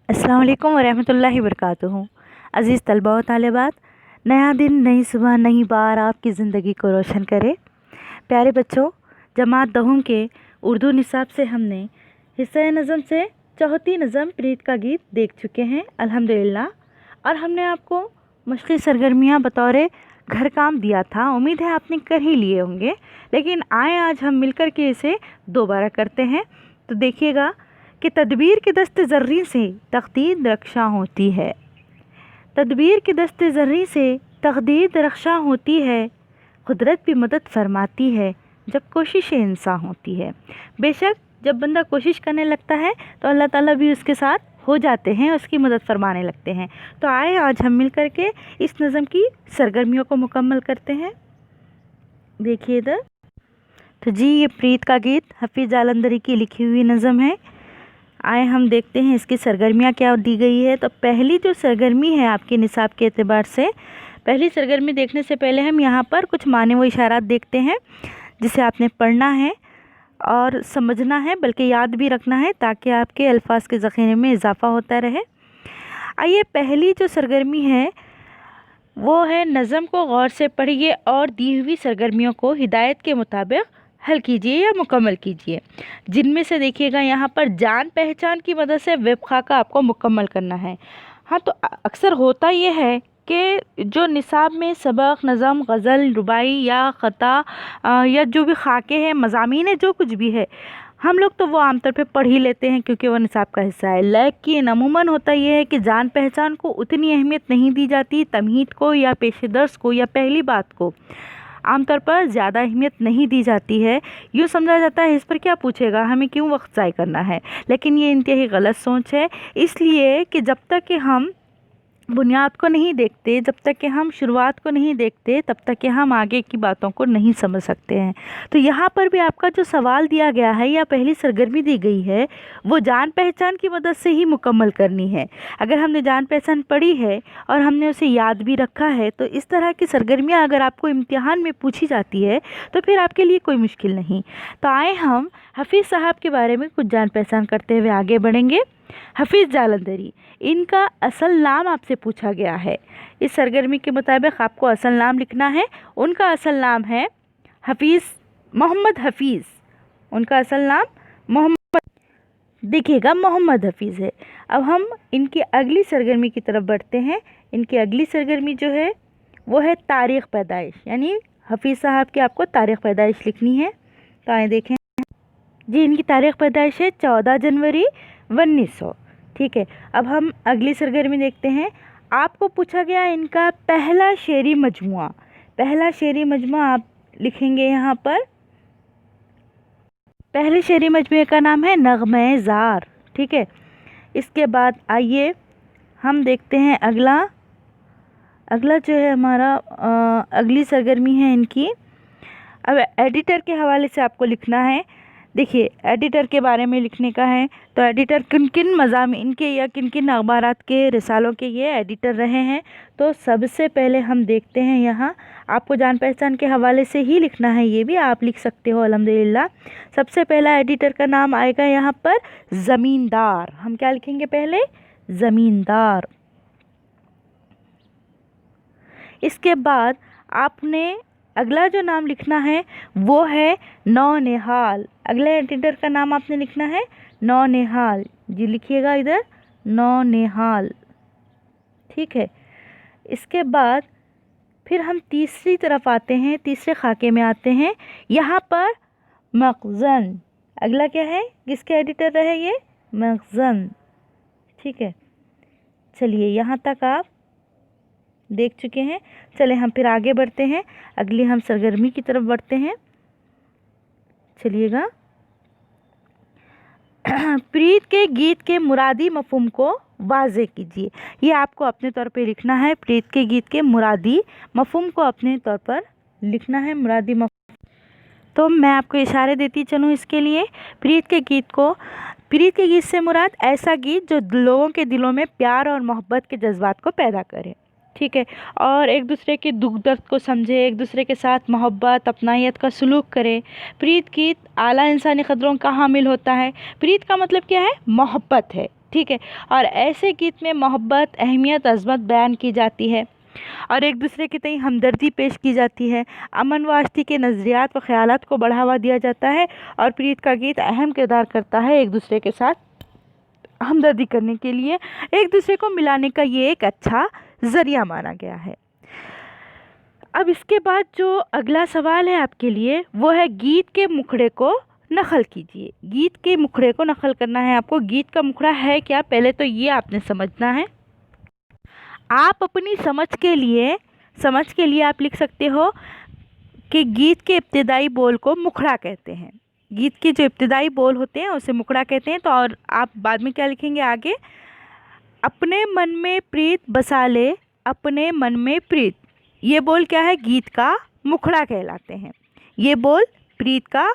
अस्सलाम वालेकुम वरहमतुल्लाहि वबरकातुहू। अज़ीज़ तलबा व तालिबात, नया दिन, नई सुबह, नई बार आपकी ज़िंदगी को रोशन करे। प्यारे बच्चों, जमात दहुम के उर्दू निसाब से हमने हिस्सा नज़म से चौथी नज़म प्रीत का गीत देख चुके हैं अल्हम्दुलिल्लाह। और हमने आपको मशक़ी सरगर्मियाँ बतौर घर काम दिया था। उम्मीद है आपने कर ही लिए होंगे, लेकिन आए आज हम मिलकर के इसे दोबारा करते हैं। तो देखिएगा कि तदबीर के दस्त ज़र्री से तक़दीर रक्षा होती है। तदबीर के दस्त ज़र्री से तक़दीर रक्षा होती है। कुदरत भी मदद फरमाती है जब कोशिश इंसान होती है। बेशक जब बंदा कोशिश करने लगता है तो अल्लाह ताला भी उसके साथ हो जाते हैं, उसकी मदद फरमाने लगते हैं। तो आए आज हम मिल कर के इस नज़म की सरगर्मियों को मुकम्मल करते हैं। देखिए इधर, तो जी ये प्रीत का गीत हफीज़ जालंधरी की लिखी हुई नज़म है। आए हम देखते हैं इसकी सरगर्मियाँ क्या दी गई है। तो पहली जो सरगर्मी है आपके निसाब के एतबार से, पहली सरगर्मी देखने से पहले हम यहाँ पर कुछ माने व इशारात देखते हैं जिसे आपने पढ़ना है और समझना है, बल्कि याद भी रखना है ताकि आपके अल्फाज के ज़ख़ीरे में इजाफ़ा होता रहे। आइए, पहली जो सरगर्मी है वो है, नज़म को गौर से पढ़िए और दी हुई सरगर्मियों को हिदायत के मुताबिक हल कीजिए या मुकम्मल कीजिए। जिनमें से देखिएगा यहाँ पर जान पहचान की मदद से वेब खाका आपको मुकम्मल करना है। हाँ, तो अक्सर होता ये है कि जो निसाब में सबक, नज़म, गज़ल, रुबाई या ख़ता या जो भी खाके हैं, मज़ामीन है, जो कुछ भी है, हम लोग तो वो आमतौर पे पढ़ ही लेते हैं क्योंकि वो निसाब का हिस्सा है। लेकिन अमूमन होता ये है कि जान पहचान को उतनी अहमियत नहीं दी जाती, तमहीद को या पेश दर्स को या पहली बात को आमतौर पर ज़्यादा अहमियत नहीं दी जाती है। यूँ समझा जाता है इस पर क्या पूछेगा, हमें क्यों वक्त ज़ाय करना है। लेकिन ये इंतहाई गलत सोच है, इसलिए कि जब तक कि हम बुनियाद को नहीं देखते, जब तक कि हम शुरुआत को नहीं देखते, तब तक कि हम आगे की बातों को नहीं समझ सकते हैं। तो यहाँ पर भी आपका जो सवाल दिया गया है या पहली सरगर्मी दी गई है वो जान पहचान की मदद से ही मुकम्मल करनी है। अगर हमने जान पहचान पढ़ी है और हमने उसे याद भी रखा है तो इस तरह की सरगर्मियाँ अगर आपको इम्तिहान में पूछी जाती है तो फिर आपके लिए कोई मुश्किल नहीं। तो आए हम हफीज़ साहब के बारे में कुछ जान पहचान करते हुए आगे बढ़ेंगे। हफीज़ जालंधरी, इनका असल नाम आपसे पूछा गया है। इस सरगर्मी के मुताबिक आपको असल नाम लिखना है। उनका असल नाम है हफीज़, मोहम्मद हफीज़। उनका असल नाम मोहम्मद, देखिएगा मोहम्मद हफीज़ है। अब हम इनकी अगली सरगर्मी की तरफ बढ़ते हैं। इनकी अगली सरगर्मी जो है वो है तारीख़ पैदाइश, यानी हफीज़ साहब की आपको तारीख़ पैदाइश लिखनी है। तो आए देखें जी, इनकी तारीख़ पैदाइश है 14 जनवरी 1900। ठीक है, अब हम अगली सरगर्मी देखते हैं। आपको पूछा गया इनका पहला शेरी मजमुआ। पहला शेरी मजमुआ आप लिखेंगे यहाँ पर। पहले शेरी मजमुए का नाम है नग़्मे ज़ार। ठीक है, इसके बाद आइए हम देखते हैं अगला जो है हमारा अगली सरगर्मी है इनकी। अब एडिटर के हवाले से आपको लिखना है। देखिए, एडिटर के बारे में लिखने का है तो एडिटर किन किन मज़ामीन के या किन किन अखबारात के, रिसालों के ये एडिटर रहे हैं। तो सबसे पहले हम देखते हैं, यहाँ आपको जान पहचान के हवाले से ही लिखना है, ये भी आप लिख सकते हो अल्हम्दुलिल्लाह। सबसे पहला एडिटर का नाम आएगा यहाँ पर ज़मींदार। हम क्या लिखेंगे पहले? ज़मींदार। इसके बाद आपने अगला जो नाम लिखना है वो है नौनिहाल। अगले एडिटर का नाम आपने लिखना है नौनिहाल। जी लिखिएगा इधर, नौनिहाल। ठीक है, इसके बाद फिर हम तीसरी तरफ आते हैं, तीसरे खाके में आते हैं। यहाँ पर मखज़न। अगला क्या है, किसके एडिटर रहे ये? मखज़न। ठीक है, चलिए यहाँ तक आप देख चुके हैं। चले हम फिर आगे बढ़ते हैं, अगली हम सरगर्मी की तरफ बढ़ते हैं। चलिएगा, प्रीत के गीत के मुरादी मफ़हूम को वाज़े कीजिए। ये आपको अपने तौर पे लिखना है। प्रीत के गीत के मुरादी मफ़हूम को अपने तौर पर लिखना है, मुरादी मफ़हूम। तो मैं आपको इशारे देती चलूँ इसके लिए। प्रीत के गीत से मुराद ऐसा गीत जो लोगों के दिलों में प्यार और मोहब्बत के जज्बात को पैदा करे। ठीक है, और एक दूसरे के दुख दर्द को समझे, एक दूसरे के साथ मोहब्बत, अपनायत का सलूक करे। प्रीत गीत आला इंसानी क़दरों का हामिल होता है। प्रीत का मतलब क्या है? मोहब्बत है। ठीक है। और ऐसे गीत में मोहब्बत, अहमियत, अज़मत बयान की जाती है और एक दूसरे के तई हमदर्दी पेश की जाती है। अमन व आष्टी के नज़रियात व ख़यालात को बढ़ावा दिया जाता है और प्रीत का गीत अहम किरदार करता है एक दूसरे के साथ हमदर्दी करने के लिए, एक दूसरे को मिलाने का ये एक अच्छा ज़रिया माना गया है। अब इसके बाद जो अगला सवाल है आपके लिए वो है गीत के मुखड़े को नकल कीजिए। गीत के मुखड़े को नकल करना है आपको। गीत का मुखड़ा है क्या, पहले तो ये आपने समझना है। आप अपनी समझ के लिए आप लिख सकते हो कि गीत के इब्तिदाई बोल को मुखड़ा कहते हैं। गीत के जो इब्तिदाई बोल होते हैं उसे मुखड़ा कहते हैं। तो और आप बाद में क्या लिखेंगे आगे, अपने मन में प्रीत बसा ले, अपने मन में प्रीत, ये बोल क्या है, गीत का मुखड़ा कहलाते हैं। ये बोल प्रीत का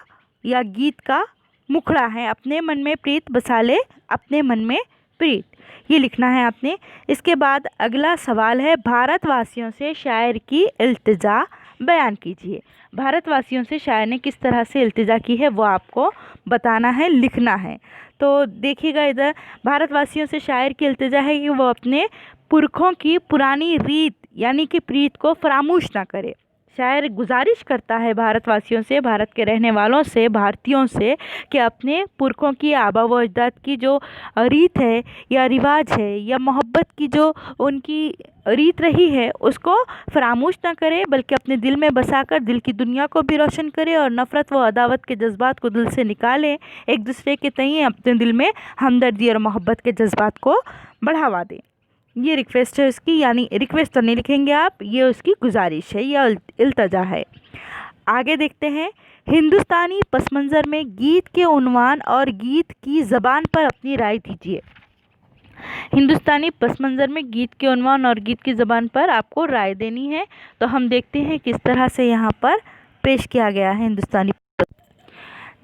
या गीत का मुखड़ा है। अपने मन में प्रीत बसा ले, अपने मन में प्रीत, ये लिखना है आपने। इसके बाद अगला सवाल है भारतवासियों से शायर की इल्तिजा बयान कीजिए। भारतवासियों से शायर ने किस तरह से इल्तिजा की है वो आपको बताना है, लिखना है। तो देखिएगा इधर, भारतवासियों से शायर की इल्तिजा है कि वो अपने पुरखों की पुरानी रीत यानी कि प्रीत को फरामोश ना करे। शायर गुजारिश करता है भारतवासियों से, भारत के रहने वालों से, भारतीयों से, कि अपने पुरखों की, आबा व अजदाद की जो रीत है या रिवाज है या मोहब्बत की जो उनकी रीत रही है उसको फरामोश ना करे, बल्कि अपने दिल में बसाकर दिल की दुनिया को भी रोशन करे और नफ़रत व अदावत के जज्बात को दिल से निकाले, एक दूसरे के तई अपने दिल में हमदर्दी और मोहब्बत के जज्बात को बढ़ावा दें। ये रिक्वेस्ट है उसकी, यानी रिक्वेस्ट तो नहीं लिखेंगे आप, ये उसकी गुजारिश है या इल्तजा है। आगे देखते हैं, हिंदुस्तानी पस मंज़र में गीत के उन्वान और गीत की ज़बान पर अपनी राय दीजिए। हिंदुस्तानी पस मंज़र में गीत के उन्वान और गीत की ज़बान पर आपको राय देनी है। तो हम देखते हैं किस तरह से यहाँ पर पेश किया गया है हिंदुस्तानी।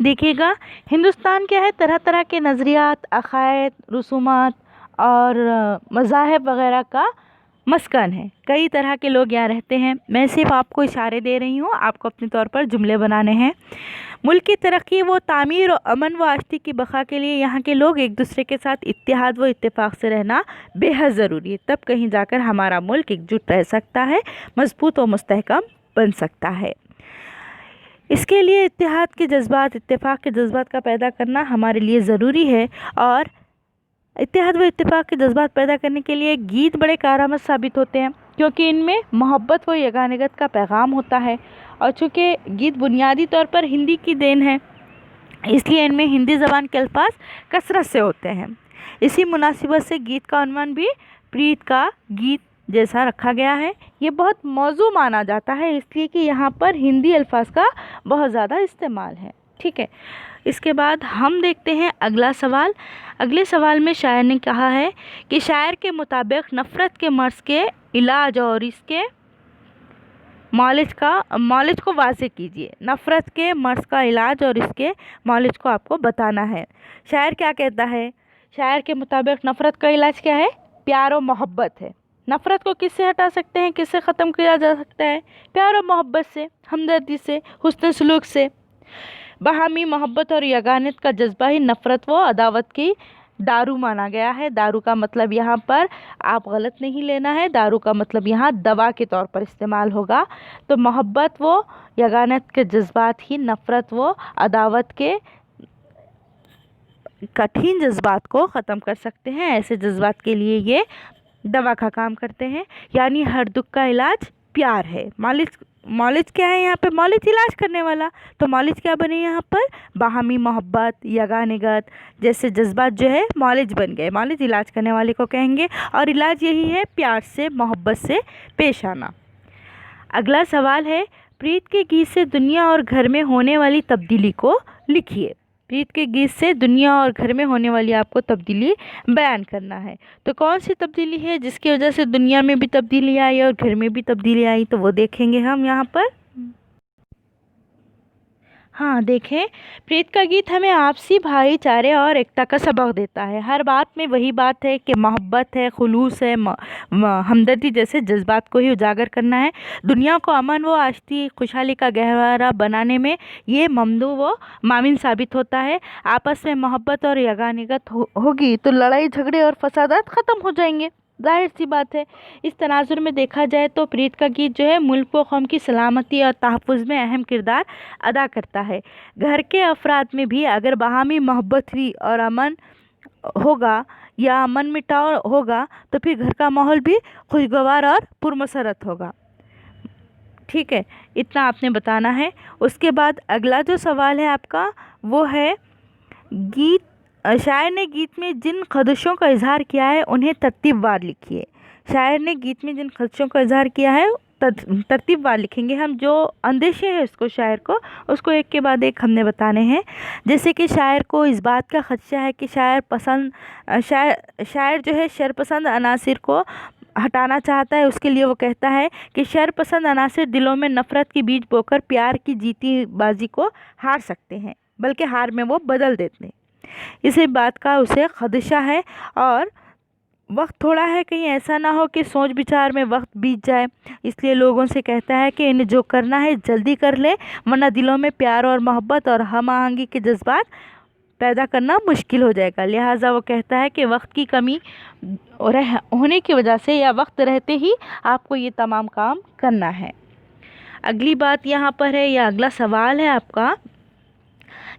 देखिएगा, हिंदुस्तान क्या है, तरह तरह के नज़रियात, अक़ायद, रसूमात और मज़ाहिब वग़ैरह का मस्कन है। कई तरह के लोग यहाँ रहते हैं। मैं सिर्फ आपको इशारे दे रही हूँ, आपको अपने तौर पर जुमले बनाने हैं। मुल्क की तरक्की व तामीर और अमन व आष्टी की बका के लिए यहाँ के लोग एक दूसरे के साथ इत्तेहाद व इत्तेफाक से रहना बेहद ज़रूरी है। तब कहीं जाकर हमारा मुल्क एकजुट रह सकता है, मजबूत व मुस्तहकम बन सकता है। इसके लिए इत्तेहाद के जज्बात, इत्तेफाक के जज्बात का पैदा करना हमारे लिए ज़रूरी है और इत्तेहाद व इत्तेफाक के जज्बात पैदा करने के लिए गीत बड़े कारआमद साबित होते हैं, क्योंकि इनमें मोहब्बत व यगानगत का पैगाम होता है। और चूँकि गीत बुनियादी तौर पर हिंदी की देन है, इसलिए इनमें हिंदी ज़बान के अल्फाज कसरत से होते हैं। इसी मुनासिबत से गीत का उन्वान भी प्रीत का गीत जैसा रखा गया है। ये बहुत मौजू माना जाता है, इसलिए कि यहाँ पर हिंदी अल्फाज का बहुत ज़्यादा इस्तेमाल है। ठीक है, इसके बाद हम देखते हैं अगला सवाल। अगले सवाल में शायर ने कहा है कि शायर के मुताबिक नफ़रत के मर्ज़ के इलाज और इसके मौलिज को वाज़े कीजिए। नफ़रत के मर्ज़ का इलाज और इसके मौलिज को आपको बताना है। शायर क्या कहता है, शायर के मुताबिक नफ़रत का इलाज क्या है, प्यार और मोहब्बत है। नफ़रत को किससे हटा सकते हैं, किससे ख़त्म किया जा सकता है, प्यार और मोहब्बत से, हमदर्दी से, हुस्न सलूक से। बाहमी मोहब्बत और यगानत का जज्बा ही नफ़रत व अदावत की दारू माना गया है। दारू का मतलब यहाँ पर आप गलत नहीं लेना है, दारू का मतलब यहाँ दवा के तौर पर इस्तेमाल होगा। तो मोहब्बत व यगानत के जज्बात ही नफ़रत व अदावत के कठिन जज्बात को ख़त्म कर सकते हैं। ऐसे जज्बात के लिए ये दवा का काम करते हैं, यानी हर दुख का इलाज प्यार है। मौलिज क्या है यहाँ पे, मौलिज इलाज करने वाला। तो मौलिज क्या बने यहाँ पर, बाहमी मोहब्बत, यगानगत जैसे जज्बात जो है मौलिज बन गए। मौलिज इलाज करने वाले को कहेंगे और इलाज यही है प्यार से, मोहब्बत से पेश आना। अगला सवाल है, प्रीत के गीत से दुनिया और घर में होने वाली तब्दीली को लिखिए। प्रीत के गीत से दुनिया और घर में होने वाली आपको तब्दीली बयान करना है। तो कौन सी तब्दीली है जिसकी वजह से दुनिया में भी तब्दीली आई और घर में भी तब्दीली आई, तो वो देखेंगे हम यहाँ पर। हाँ देखें, प्रीत का गीत हमें आपसी भाईचारे और एकता का सबक देता है। हर बात में वही बात है कि मोहब्बत है, खुलूस है, हमदर्दी जैसे जज्बात को ही उजागर करना है। दुनिया को अमन व आष्टी खुशहाली का गहवारा बनाने में ये ममदू व मामिन साबित होता है। आपस में मोहब्बत और यगानियत होगी तो लड़ाई झगड़े और फसादात ख़त्म हो जाएंगे, जाहिर सी बात है। इस तनाजुर में देखा जाए तो प्रीत का गीत जो है मुल्क व कौम की सलामती और तहफ़्फ़ुज़ में अहम किरदार अदा करता है। घर के अफराद में भी अगर बाहमी मोहब्बत हुई और अमन होगा या अमन मिटाव होगा तो फिर घर का माहौल भी खुशगवार और पुरमसरत होगा। ठीक है, इतना आपने बताना है। उसके बाद अगला जो सवाल है आपका वो है, गीत शायर ने गीत में जिन खदशों का इजहार किया है उन्हें तरतीबवार लिखिए। शायर ने गीत में जिन खदशों का इजहार किया है तरतीबवार लिखेंगे हम। जो अंदेशे हैं उसको शायर को उसको एक के बाद एक हमने बताने हैं। जैसे कि शायर को इस बात का खदशा है कि शायर जो है शरपसंद अनासिर को हटाना चाहता है। उसके लिए वो कहता है कि शरपसंद अनासिर दिलों में नफ़रत की बीज बोकर प्यार की जीती बाजी को हार सकते हैं, बल्कि हार में वो बदल देते हैं। इसी बात का उसे खदशा है और वक्त थोड़ा है, कहीं ऐसा ना हो कि सोच विचार में वक्त बीत जाए। इसलिए लोगों से कहता है कि इन्हें जो करना है जल्दी कर ले, वरना दिलों में प्यार और मोहब्बत और हम आहंगी के जज्बात पैदा करना मुश्किल हो जाएगा। लिहाजा वो कहता है कि वक्त की कमी होने की वजह से या वक्त रहते ही आपको ये तमाम काम करना है। अगली बात यहाँ पर है, या अगला सवाल है आपका,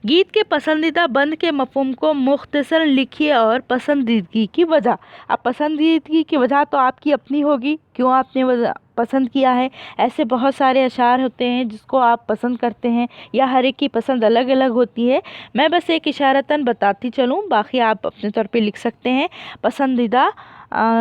गीत के पसंदीदा बंद के मफ़हूम को मुख्तसर लिखिए और पसंदीदगी की वजह। अब पसंदीदगी की वजह तो आपकी अपनी होगी, क्यों आपने वजह पसंद किया है। ऐसे बहुत सारे अशार होते हैं जिसको आप पसंद करते हैं, या हर एक की पसंद अलग अलग होती है। मैं बस एक इशारतन बताती चलूँ, बाकी आप अपने तौर पे लिख सकते हैं। पसंदीदा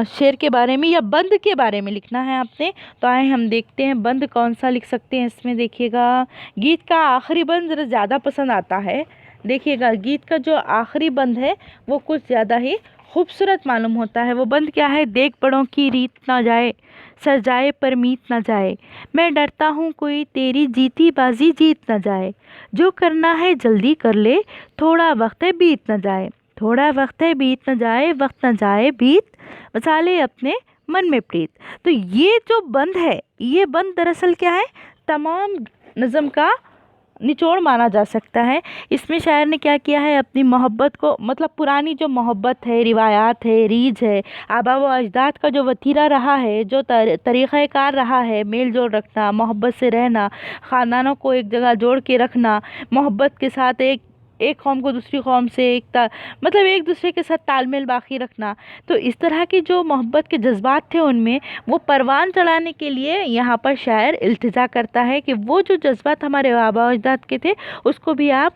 शेर के बारे में या बंद के बारे में लिखना है आपने। तो आए हम देखते हैं बंद कौन सा लिख सकते हैं। इसमें देखिएगा, गीत का आखिरी बंद ज़रा ज़्यादा पसंद आता है। देखिएगा, गीत का जो आखिरी बंद है वो कुछ ज़्यादा ही खूबसूरत मालूम होता है। वो बंद क्या है, देख बड़ों की रीत ना जाए, सर जाए पर मीत ना जाए, मैं डरता हूँ कोई तेरी जीती बाजी जीत ना जाए, जो करना है जल्दी कर ले, थोड़ा वक्त है बीत ना जाए, थोड़ा वक्त है बीत न जाए, वक्त न जाए बीत, बसा ले अपने मन में प्रीत। तो ये जो बंद है, ये बंद दरअसल क्या है, तमाम नज़म का निचोड़ माना जा सकता है। इसमें शायर ने क्या किया है, अपनी मोहब्बत को, मतलब पुरानी जो मोहब्बत है, रिवायात है, रीज है, आबा व अजदाद का जो वतीरा रहा है, जो तरीक़ाकार रहा है, मेल जोल रखना, मोहब्बत से रहना, ख़ानदानों को एक जगह जोड़ के रखना, मोहब्बत के साथ एक कौम को दूसरी कौम से मतलब एक दूसरे के साथ तालमेल बाकी रखना। तो इस तरह के जो मोहब्बत के जज्बात थे उनमें वो परवान चढ़ाने के लिए यहाँ पर शायर इल्तिजा करता है कि वो जो जज्बात हमारे आबा अजदाद के थे उसको भी आप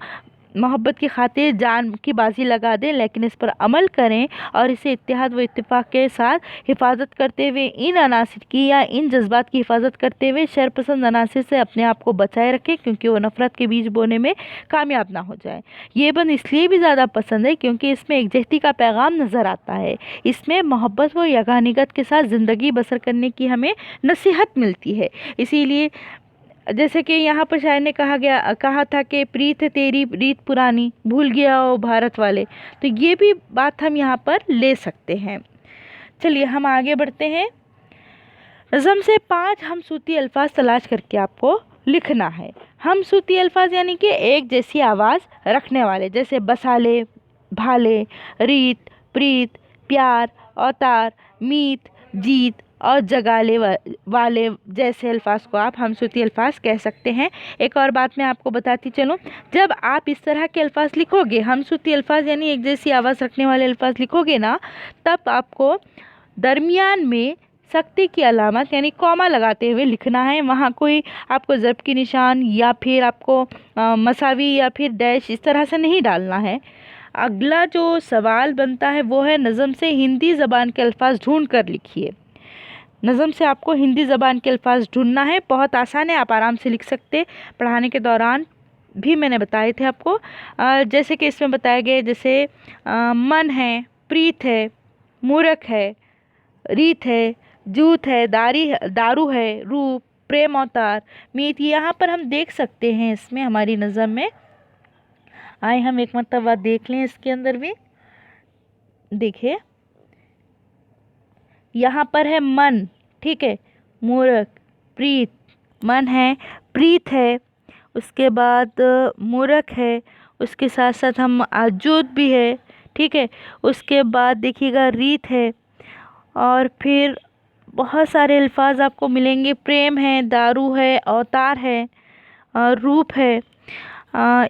मोहब्बत की खातिर जान की बाजी लगा दें, लेकिन इस पर अमल करें और इसे इत्तेहाद व इत्तेफाक के साथ हिफाजत करते हुए, इन अनासिर की या इन जज्बात की हिफाजत करते हुए शरपसंद अनासिर से अपने आप को बचाए रखें, क्योंकि वो नफ़रत के बीज बोने में कामयाब ना हो जाए। ये बंद इसलिए भी ज़्यादा पसंद है क्योंकि इसमें एकजहती का पैगाम नज़र आता है। इसमें मोहब्बत व यगानियत के साथ ज़िंदगी बसर करने की हमें नसीहत मिलती है। इसीलिए जैसे कि यहाँ पर शायर ने कहा था कि प्रीत है तेरी रीत पुरानी, भूल गया ओ भारत वाले। तो ये भी बात हम यहाँ पर ले सकते हैं। चलिए हम आगे बढ़ते हैं। नज़म से 5 हमसूती अल्फाज तलाश करके आपको लिखना है। हमसूती अल्फाज यानी कि एक जैसी आवाज़ रखने वाले, जैसे बसाले, भाले, रीत, प्रीत, प्यार, औतार, मीत, जीत और जगाले वाले जैसे अल्फाज को आप हमसूती अल्फाज कह सकते हैं। एक और बात मैं आपको बताती चलूँ, जब आप इस तरह के अल्फाज लिखोगे, हमसूती अल्फाज यानी एक जैसी आवाज़ रखने वाले अल्फाज लिखोगे ना, तब आपको दरमियान में सख्ती की अलामत यानी कॉमा लगाते हुए लिखना है। वहाँ कोई आपको ज़रब की निशान या फिर आपको मसावी या फिर डैश इस तरह से नहीं डालना है। अगला जो सवाल बनता है वो है, नज़म से हिंदी ज़बान के अल्फाज ढूंढ कर लिखिए। नज़म से आपको हिंदी ज़बान के अल्फाज ढूंढना है, बहुत आसान है, आप आराम से लिख सकते। पढ़ाने के दौरान भी मैंने बताए थे आपको। जैसे कि इसमें बताए गए, जैसे मन है, प्रीत है, मूरख है, रीत है, जूत है, दारू है, रूप, प्रेम अवतार, मीत, यहाँ पर हम देख सकते हैं। इसमें हमारी नज़र में आए, हम एक मर्तबा देख लें इसके अंदर भी। देखिए यहाँ पर है मन, ठीक है, मूर्ख, प्रीत, मन है, प्रीत है, उसके बाद मूर्ख है, उसके साथ साथ हम आजूद भी है, ठीक है, उसके बाद देखिएगा रीत है, और फिर बहुत सारे अल्फाज आपको मिलेंगे। प्रेम है, दारू है, अवतार है, रूप है,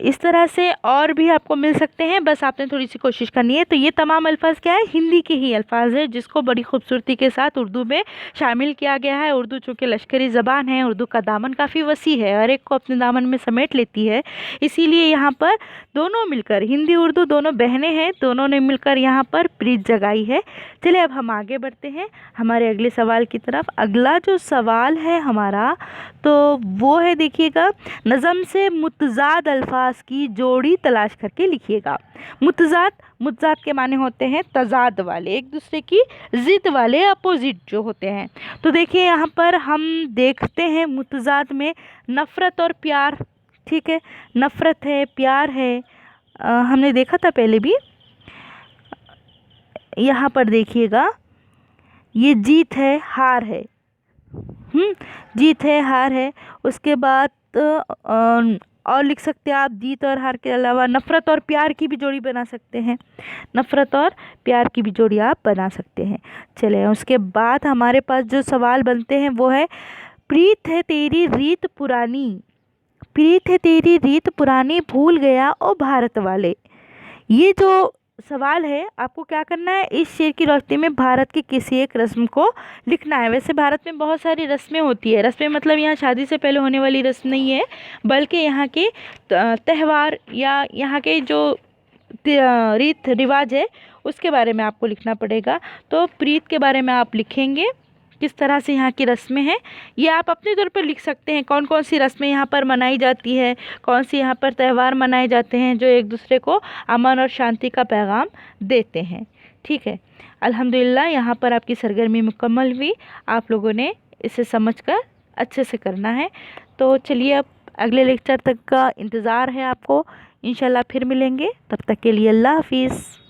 इस तरह से और भी आपको मिल सकते हैं, बस आपने थोड़ी सी कोशिश करनी है। तो ये तमाम अल्फाज क्या है, हिंदी के ही अल्फाज है, जिसको बड़ी खूबसूरती के साथ उर्दू में शामिल किया गया है। उर्दू चूँकि लश्करी ज़बान है, उर्दू का दामन काफ़ी वसी है, हर एक को अपने दामन में समेट लेती है, इसीलिए यहाँ पर दोनों मिलकर, हिंदी उर्दू दोनों बहनें हैं, दोनों ने मिलकर यहाँ पर प्रीत जगाई है। चलिए अब हम आगे बढ़ते हैं हमारे अगले सवाल की तरफ। अगला जो सवाल है हमारा, तो वो है, देखिएगा, नज़म से मुतज़ाद अल्फाज की जोड़ी तलाश करके लिखिएगा। मुतज़ाद के माने होते हैं तज़ाद वाले, एक दूसरे की ज़िद वाले, अपोजिट जो होते हैं। तो देखिए यहाँ पर हम देखते हैं मुतज़ाद में नफ़रत और प्यार, ठीक है, नफ़रत है, प्यार है, हमने देखा था पहले भी। यहाँ पर देखिएगा ये जीत है, हार है, जीत है, हार है। उसके बाद और लिख सकते हैं आप, जीत और हार के अलावा नफ़रत और प्यार की भी जोड़ी बना सकते हैं, नफ़रत और प्यार की भी जोड़ी आप बना सकते हैं। चले उसके बाद हमारे पास जो सवाल बनते हैं वो है, प्रीत है तेरी रीत पुरानी, प्रीत है तेरी रीत पुरानी, भूल गया ओ भारत वाले। ये जो सवाल है, आपको क्या करना है, इस शेर की रोशनी में भारत की किसी एक रस्म को लिखना है। वैसे भारत में बहुत सारी रस्में होती है, रस्में मतलब यहाँ शादी से पहले होने वाली रस्म नहीं है, बल्कि यहाँ के त्यौहार या यहाँ के जो रीत रिवाज है उसके बारे में आपको लिखना पड़ेगा। तो प्रीत के बारे में आप लिखेंगे, किस तरह से यहाँ की रस्में हैं, ये आप अपने तौर पर लिख सकते हैं। कौन कौन सी रस्में यहाँ पर मनाई जाती है, कौन सी यहाँ पर त्यौहार मनाए जाते हैं जो एक दूसरे को अमन और शांति का पैगाम देते हैं, ठीक है। अल्हम्दुलिल्लाह यहाँ पर आपकी सरगर्मी मुकम्मल हुई, आप लोगों ने इसे समझकर अच्छे से करना है। तो चलिए अब अगले लेक्चर तक का इंतज़ार है आपको, इंशाल्लाह फिर मिलेंगे, तब तक के लिए अल्लाह हाफिज़।